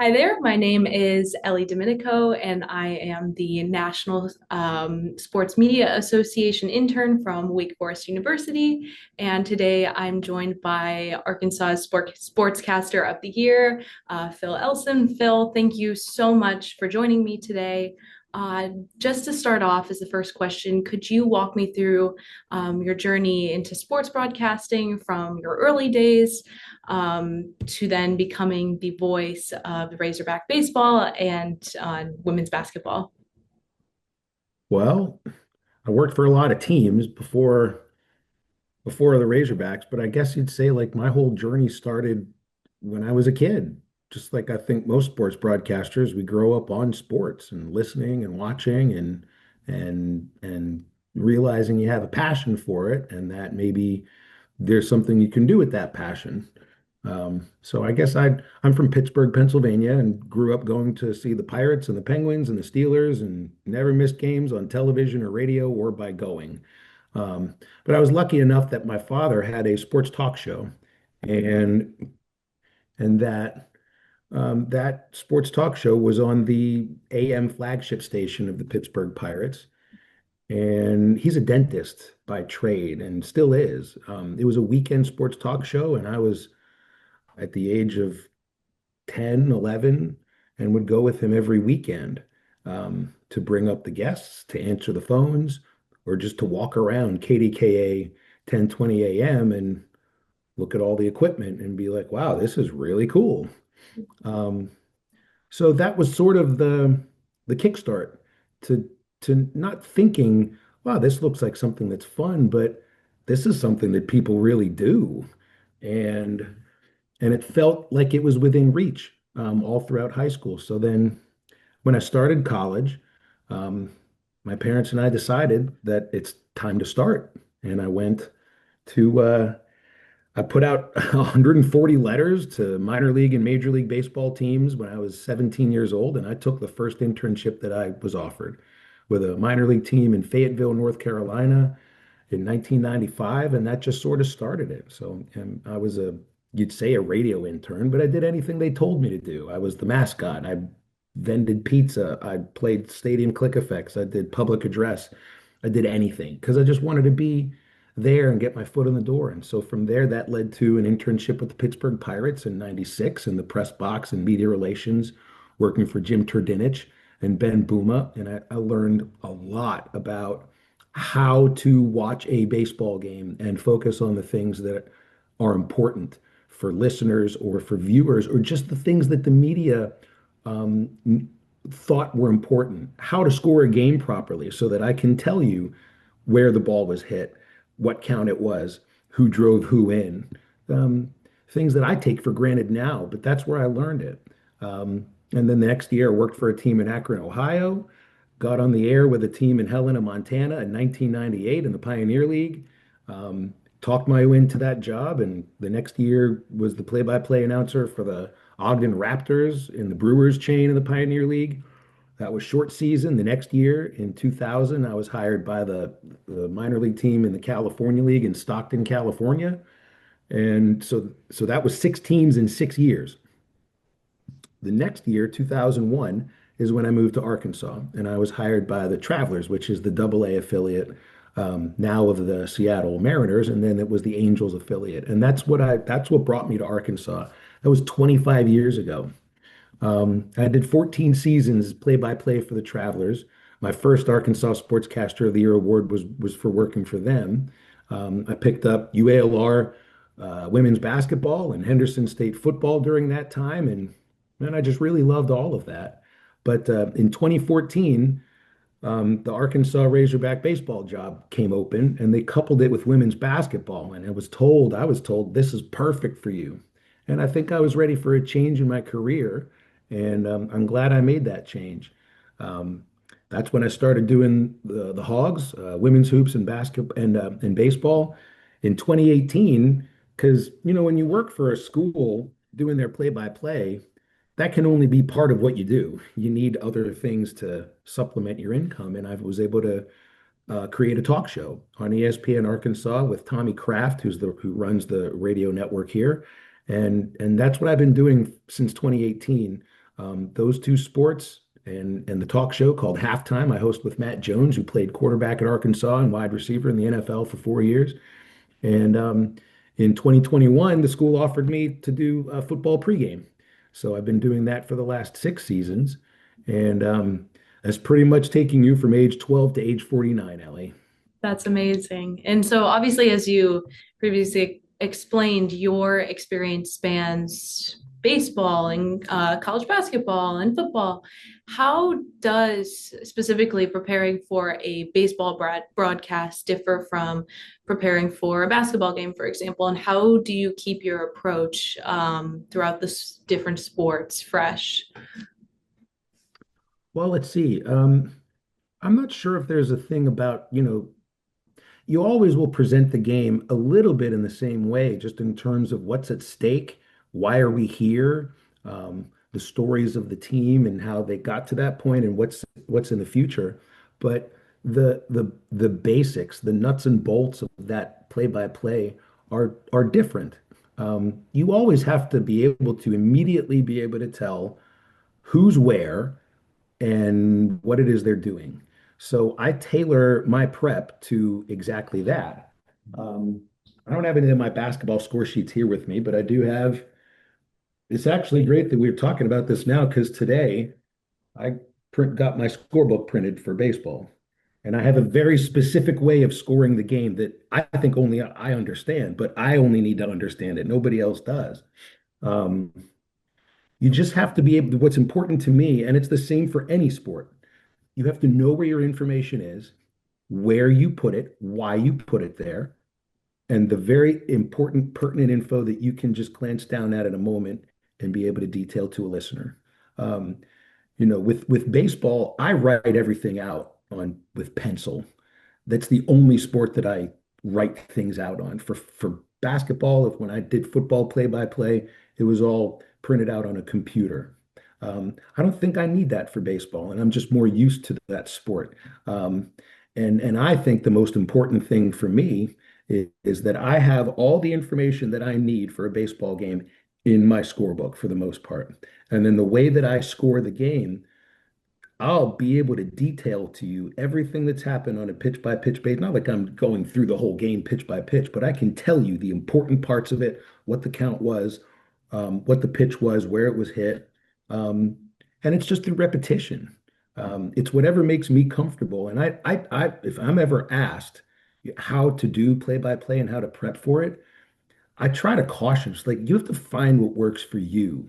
Hi there. My name is Ellie Deminico, and I am the National Sports Media Association intern from Wake Forest University. And today I'm joined by Arkansas's Sportscaster of the Year, Phil Elson. Phil, thank you so much for joining me today. Uh, just to start off as the first question, could you walk me through your journey into sports broadcasting from your early days to then becoming the voice of the Razorback baseball and women's basketball? Well, I worked for a lot of teams before the Razorbacks, but I guess you'd say like my whole journey started when I was a kid. Just like I think most sports broadcasters, we grow up on sports and listening and watching and realizing you have a passion for it and that maybe there's something you can do with that passion. So I guess I'm from Pittsburgh, Pennsylvania, and grew up going to see the Pirates and the Penguins and the Steelers, and never missed games on television or radio or by going. But I was lucky enough that my father had a sports talk show, and that sports talk show was on the AM flagship station of the Pittsburgh Pirates. And he's a dentist by trade and still is. It was a weekend sports talk show, and I was at the age of 10, 11, and would go with him every weekend to bring up the guests, to answer the phones, or just to walk around KDKA 10:20 a.m. and look at all the equipment and be like, wow, this is really cool. Um, so that was sort of the kickstart to not thinking, wow, this looks like something that's fun, but this is something that people really do. And it felt like it was within reach all throughout high school. So then when I started college, um, my parents and I decided that it's time to start. And I put out 140 letters to minor league and major league baseball teams when I was 17 years old. And I took the first internship that I was offered with a minor league team in Fayetteville, North Carolina in 1995, and that just sort of started it. So, and I was you'd say a radio intern, but I did anything they told me to do. I was the mascot. I vended pizza. I played stadium click effects. I did public address. I did anything because I just wanted to be there and get my foot in the door. And so from there, that led to an internship with the Pittsburgh Pirates in '96 in the press box and media relations, working for Jim Turdinich and Ben Booma. And I learned a lot about how to watch a baseball game and focus on the things that are important for listeners or for viewers, or just the things that the media um, thought were important. How to score a game properly so that I can tell you where the ball was hit, what count it was, who drove who in. Um, Things that I take for granted now, but that's where I learned it. And then the next year, I worked for a team in Akron, Ohio, got on the air with a team in Helena, Montana in 1998 in the Pioneer League. Um, Talked my way into that job, and the next year was the play-by-play announcer for the Ogden Raptors in the Brewers chain in the Pioneer League. That was short season. The next year in 2000, I was hired by the minor league team in the California League in Stockton, California. And so that was six teams in 6 years. The next year, 2001, is when I moved to Arkansas, and I was hired by the Travelers, which is the AA affiliate now of the Seattle Mariners, and then it was the Angels affiliate, and that's what brought me to Arkansas. That was 25 years ago. I did 14 seasons play-by-play for the Travelers. My first Arkansas Sportscaster of the Year award was for working for them. I picked up UALR women's basketball and Henderson State football during that time, and man, I just really loved all of that. But in 2014, the Arkansas Razorback baseball job came open, and they coupled it with women's basketball. And I was told, this is perfect for you. And I think I was ready for a change in my career, and I'm glad I made that change. Um, that's when I started doing the Hogs, women's hoops and and baseball in 2018. Because when you work for a school doing their play-by-play, that can only be part of what you do. You need other things to supplement your income. And I was able to create a talk show on ESPN Arkansas with Tommy Kraft, who runs the radio network here, and that's what I've been doing since 2018. Those two sports and the talk show called Halftime, I host with Matt Jones, who played quarterback at Arkansas and wide receiver in the NFL for 4 years. And in 2021, the school offered me to do a football pregame. So I've been doing that for the last 6 seasons. And that's pretty much taking you from age 12 to age 49, Ellie. That's amazing. And so, obviously, as you previously explained, your experience spans baseball and college basketball and football. How does specifically preparing for a baseball broadcast differ from preparing for a basketball game, for example? And how do you keep your approach throughout the different sports fresh? Well, let's see. I'm not sure if there's a thing about, you always will present the game a little bit in the same way, just in terms of what's at stake, why are we here, the stories of the team and how they got to that point and what's in the future. But the basics, the nuts and bolts of that play-by-play are different. You always have to be able to immediately be able to tell who's where and what it is they're doing. So I tailor my prep to exactly that. Um, I don't have any of my basketball score sheets here with me, but I do have. It's actually great that we're talking about this now because today I got my scorebook printed for baseball. And I have a very specific way of scoring the game that I think only I understand, but I only need to understand it. Nobody else does. Um, you just have to be able to, what's important to me, and it's the same for any sport. You have to know where your information is, where you put it, why you put it there, and the very important, pertinent info that you can just glance down at in a moment and be able to detail to a listener. Um, with baseball, I write everything out on with pencil. That's the only sport that I write things out on. For basketball, if when I did football play-by-play, it was all printed out on a computer. I don't think I need that for baseball, and I'm just more used to that sport. And I think the most important thing for me is that I have all the information that I need for a baseball game in my scorebook for the most part. And then the way that I score the game, I'll be able to detail to you everything that's happened on a pitch by pitch basis. Not like I'm going through the whole game pitch by pitch, but I can tell you the important parts of it, what the count was, what the pitch was, where it was hit. Um, and it's just through repetition. It's whatever makes me comfortable. And if I'm ever asked how to do play by play and how to prep for it, I try to caution, it's like you have to find what works for you.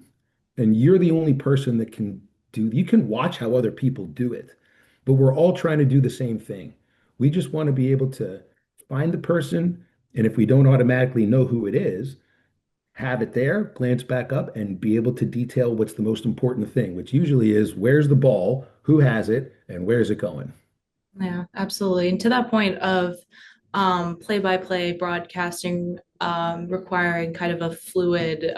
And you're the only person that can you can watch how other people do it, but we're all trying to do the same thing. We just want to be able to find the person, and if we don't automatically know who it is, have it there, glance back up, and be able to detail what's the most important thing, which usually is where's the ball, who has it, and where's it going. Yeah, absolutely. And to that point of play-by-play broadcasting requiring kind of a fluid,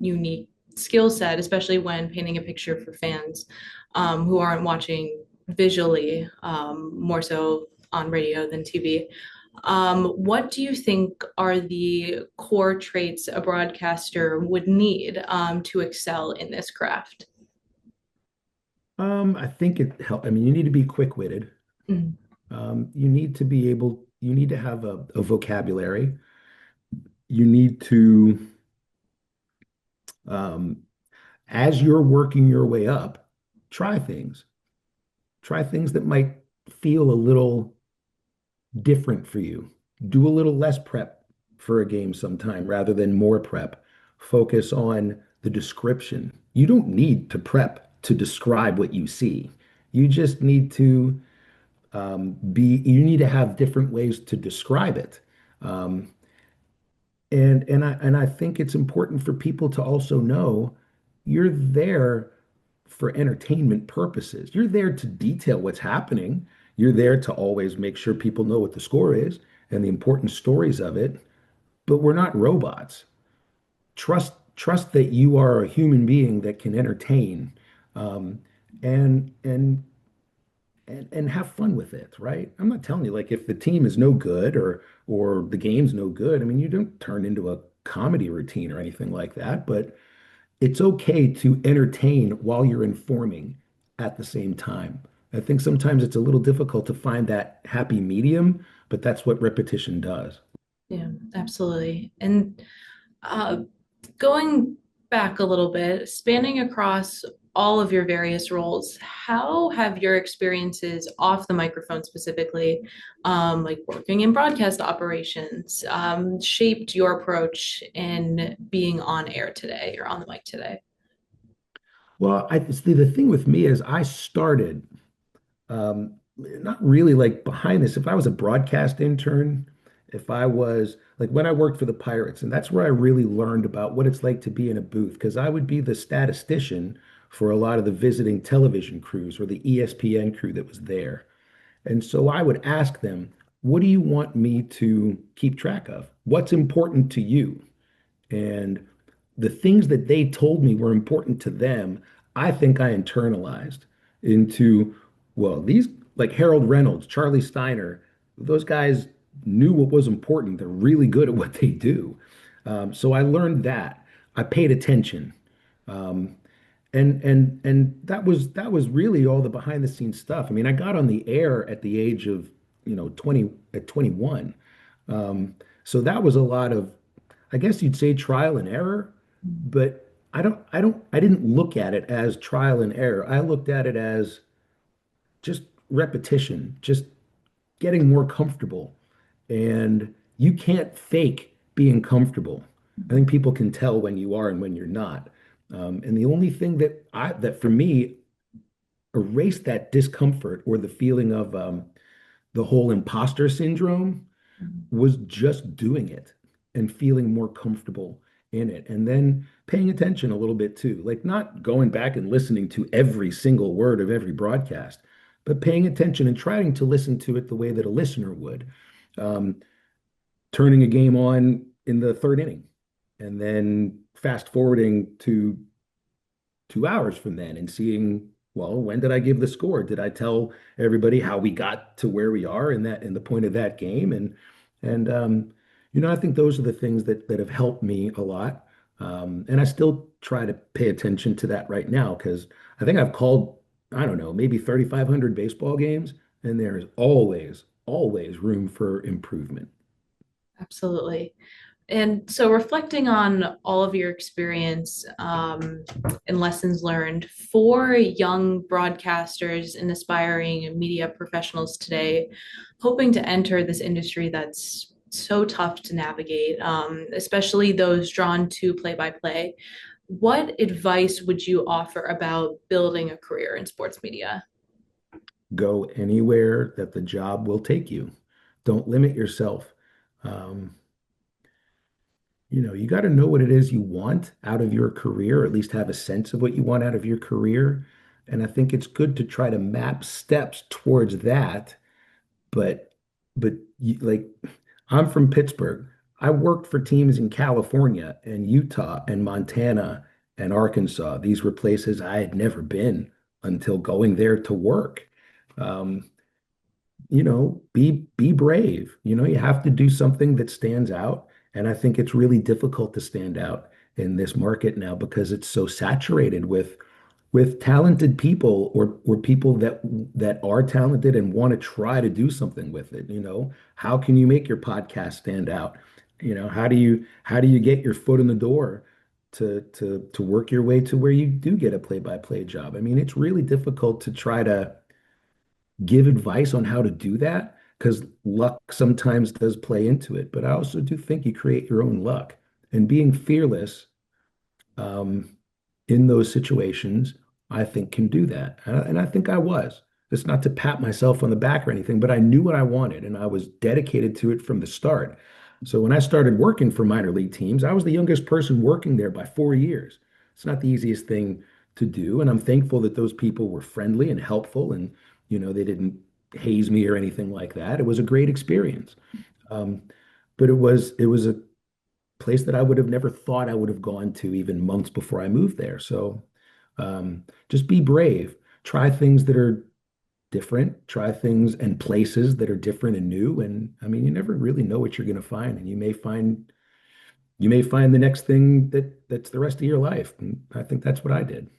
unique skill set, especially when painting a picture for fans who aren't watching visually, more so on radio than TV. What do you think are the core traits a broadcaster would need to excel in this craft? I think it help. I mean, you need to be quick-witted. Mhm. You need to have a vocabulary. You need to, um, as you're working your way up, try things. Try things that might feel a little different for you. Do a little less prep for a game sometime rather than more prep. Focus on the description. You don't need to prep to describe what you see. You just need to you need to have different ways to describe it. Um, and I think it's important for people to also know you're there for entertainment purposes. You're there to detail what's happening. You're there to always make sure people know what the score is and the important stories of it. But we're not robots. Trust that you are a human being that can entertain, um, and and and have fun with it, right? I'm not telling you like if the team is no good or the game's no good. I mean, you don't turn into a comedy routine or anything like that, but it's okay to entertain while you're informing at the same time. I think sometimes it's a little difficult to find that happy medium, but that's what repetition does. Yeah, absolutely. And uh, going back a little bit, spanning across all of your various roles, how have your experiences off the microphone specifically, like working in broadcast operations, shaped your approach in being on air today or on the mic today? Well, the thing with me is I started not really like behind this. If I was a broadcast intern, if I was like when I worked for the Pirates, and that's where I really learned about what it's like to be in a booth, because I would be the statistician for a lot of the visiting television crews or the ESPN crew that was there. And so I would ask them, what do you want me to keep track of? What's important to you? And the things that they told me were important to them, I think I internalized into, well, these like Harold Reynolds, Charlie Steiner, those guys knew what was important. They're really good at what they do. So I learned that. I paid attention. Um, and that was really all the behind the scenes stuff. I mean, I got on the air at the age of, 20 at 21. Um, so that was a lot of, I guess you'd say trial and error, but I didn't look at it as trial and error. I looked at it as just repetition, just getting more comfortable. And you can't fake being comfortable. I think people can tell when you are and when you're not. And the only thing that for me erased that discomfort or the feeling of the whole imposter syndrome was just doing it and feeling more comfortable in it. And then paying attention a little bit too, like not going back and listening to every single word of every broadcast, but paying attention and trying to listen to it the way that a listener would. Um, Turning a game on in the third inning and then fast forwarding to 2 hours from then and seeing, well, when did I give the score? Did I tell everybody how we got to where we are in the point of that game? And I think those are the things that have helped me a lot. And I still try to pay attention to that right now because I think I've called, I don't know, maybe 3,500 baseball games, and there's always room for improvement. Absolutely. And so, reflecting on all of your experience and lessons learned for young broadcasters and aspiring media professionals today, hoping to enter this industry that's so tough to navigate, especially those drawn to play by play, what advice would you offer about building a career in sports media? Go anywhere that the job will take you. Don't limit yourself. Um, you got to know what it is you want out of your career, or at least have a sense of what you want out of your career. And I think it's good to try to map steps towards that. But, like, I'm from Pittsburgh. I worked for teams in California and Utah and Montana and Arkansas. These were places I had never been until going there to work. Um, be brave. You have to do something that stands out. And I think it's really difficult to stand out in this market now because it's so saturated with talented people or people that are talented and want to try to do something with it. How can you make your podcast stand out? How do you get your foot in the door to work your way to where you do get a play-by-play job? I mean, it's really difficult to try to give advice on how to do that because luck sometimes does play into it. But I also do think you create your own luck and being fearless um, in those situations, I think can do that. And I think I was. It's not to pat myself on the back or anything, but I knew what I wanted and I was dedicated to it from the start. So when I started working for minor league teams, I was the youngest person working there by 4 years. It's not the easiest thing to do. And I'm thankful that those people were friendly and helpful and, they didn't haze me or anything like that. It was a great experience. Um, but it was a place that I would have never thought I would have gone to even months before I moved there. So just be brave. Try things that are different. Try things and places that are different and new. And I mean, you never really know what you're going to find. And you may find you may find the next thing that's the rest of your life. And I think that's what I did.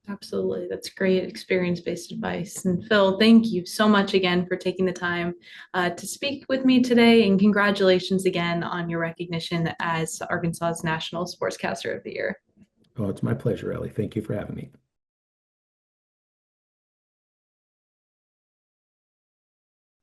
Absolutely. That's great experience-based advice. And Phil, thank you so much again for taking the time to speak with me today. And congratulations again on your recognition as Arkansas's National Sportscaster of the Year. Oh, it's my pleasure, Ellie. Thank you for having me.